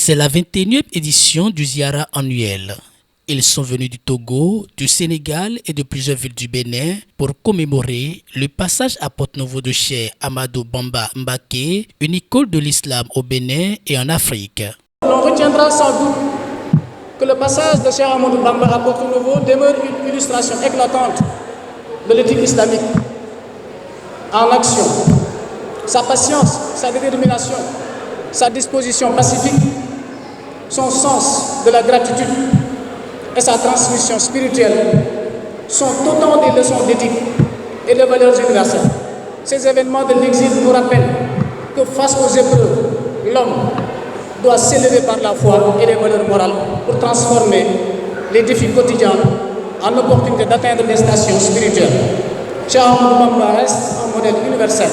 C'est la 21e édition du Ziara annuel. Ils sont venus du Togo, du Sénégal et de plusieurs villes du Bénin pour commémorer le passage à Porte-Novo de Cheikh Ahmadou Bamba Mbacké, une icône de l'islam au Bénin et en Afrique. On retiendra sans doute que le passage de Cheikh Ahmadou Bamba à Porte-Novo demeure une illustration éclatante de l'éthique islamique en action. Sa patience, sa détermination, sa disposition pacifique, son sens de la gratitude et sa transmission spirituelle sont autant des leçons d'éthique et de valeurs universelles. Ces événements de l'exil nous rappellent que face aux épreuves, l'homme doit s'élever par la foi et les valeurs morales pour transformer les défis quotidiens en opportunité d'atteindre des stations spirituelles. Cheikh Ahmadou Bamba reste un modèle universel,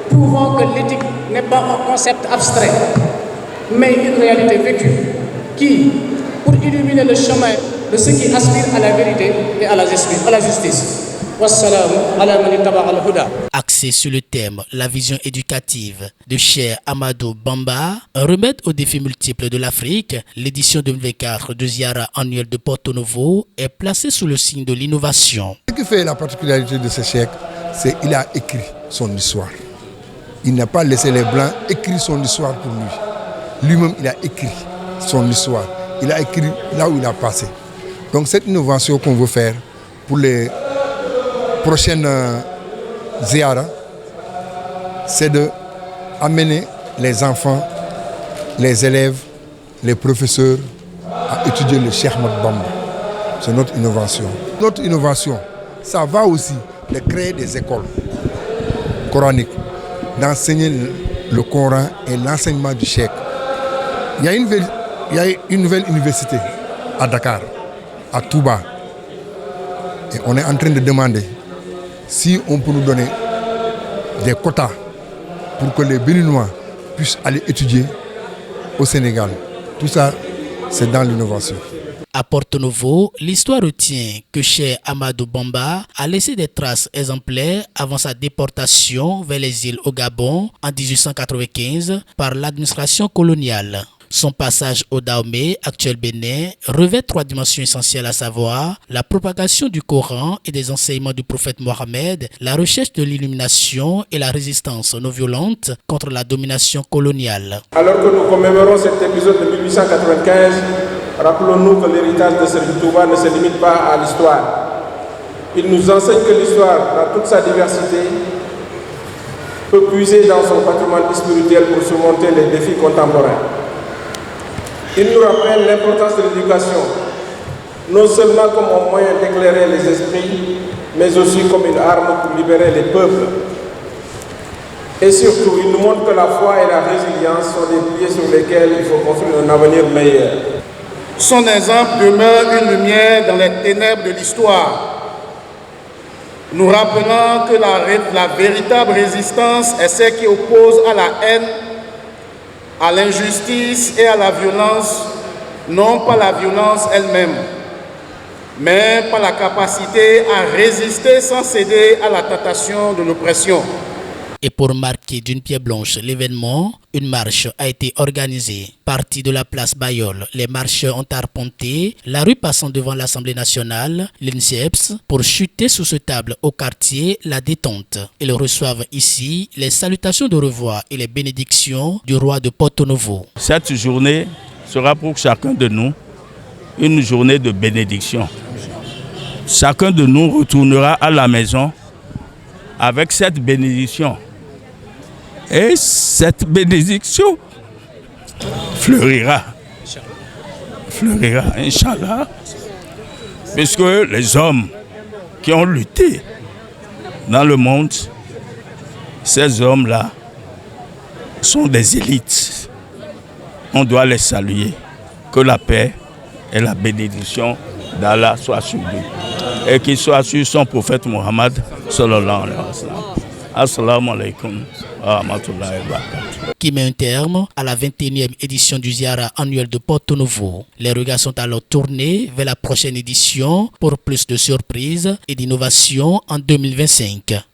prouvant que l'éthique n'est pas un concept abstrait, mais une réalité vécue qui, pour illuminer le chemin de ceux qui aspirent à la vérité et à la justice. Wassalamu ala man ittaba al-huda. Axé sur le thème La vision éducative de Cheikh Ahmadou Bamba, un remède aux défis multiples de l'Afrique, l'édition 2024 du Ziara annuel de Porte-Novo est placée sous le signe de l'innovation. Ce qui fait la particularité de ce cheikh, c'est qu'il a écrit son histoire. Il n'a pas laissé les Blancs écrire son histoire pour lui. Lui-même, il a écrit son histoire. Il a écrit là où il a passé. Donc cette innovation qu'on veut faire pour les prochaines ziara, c'est d'amener les enfants, les élèves, les professeurs à étudier le Cheikh Ahmadou Bamba. C'est notre innovation. Notre innovation, ça va aussi de créer des écoles coraniques, d'enseigner le Coran et l'enseignement du Cheikh. Il y a une nouvelle université à Dakar, à Touba. Et on est en train de demander si on peut nous donner des quotas pour que les Béninois puissent aller étudier au Sénégal. Tout ça, c'est dans l'innovation. À Porte-Novo, l'histoire retient que Cheikh Ahmadou Bamba a laissé des traces exemplaires avant sa déportation vers les îles au Gabon en 1895 par l'administration coloniale. Son passage au Dahomey, actuel Bénin, revêt 3 dimensions essentielles, à savoir la propagation du Coran et des enseignements du prophète Mohammed, la recherche de l'illumination et la résistance non violente contre la domination coloniale. Alors que nous commémorons cet épisode de 1895, rappelons-nous que l'héritage de Serigne Touba ne se limite pas à l'histoire. Il nous enseigne que l'histoire, dans toute sa diversité, peut puiser dans son patrimoine spirituel pour surmonter les défis contemporains. Il nous rappelle l'importance de l'éducation, non seulement comme un moyen d'éclairer les esprits, mais aussi comme une arme pour libérer les peuples. Et surtout, il nous montre que la foi et la résilience sont des piliers sur lesquels il faut construire un avenir meilleur. Son exemple demeure une lumière dans les ténèbres de l'histoire, nous rappelant que la véritable résistance est celle qui oppose à la haine, à l'injustice et à la violence, non pas la violence elle-même, mais par la capacité à résister sans céder à la tentation de l'oppression. Et pour marquer d'une pierre blanche l'événement, une marche a été organisée. Partie de la place Bayol, les marcheurs ont arpenté la rue passant devant l'Assemblée nationale, l'INSEPS, pour chuter sous ce table au quartier La Détente. Ils reçoivent ici les salutations de revoir et les bénédictions du roi de Porte-Novo. Cette journée sera pour chacun de nous une journée de bénédiction. Chacun de nous retournera à la maison avec cette bénédiction. Et cette bénédiction fleurira, Inch'Allah, puisque les hommes qui ont lutté dans le monde, ces hommes-là sont des élites. On doit les saluer. Que la paix et la bénédiction d'Allah soient sur lui et qu'il soit sur son prophète Mohammed sallallahu alayhi wa sallam. Assalamu alaikum wa rahmatullahi wa barakatuh. Qui met un terme à la 21e édition du Ziara annuel de Porte-Novo. Les regards sont alors tournés vers la prochaine édition pour plus de surprises et d'innovations en 2025.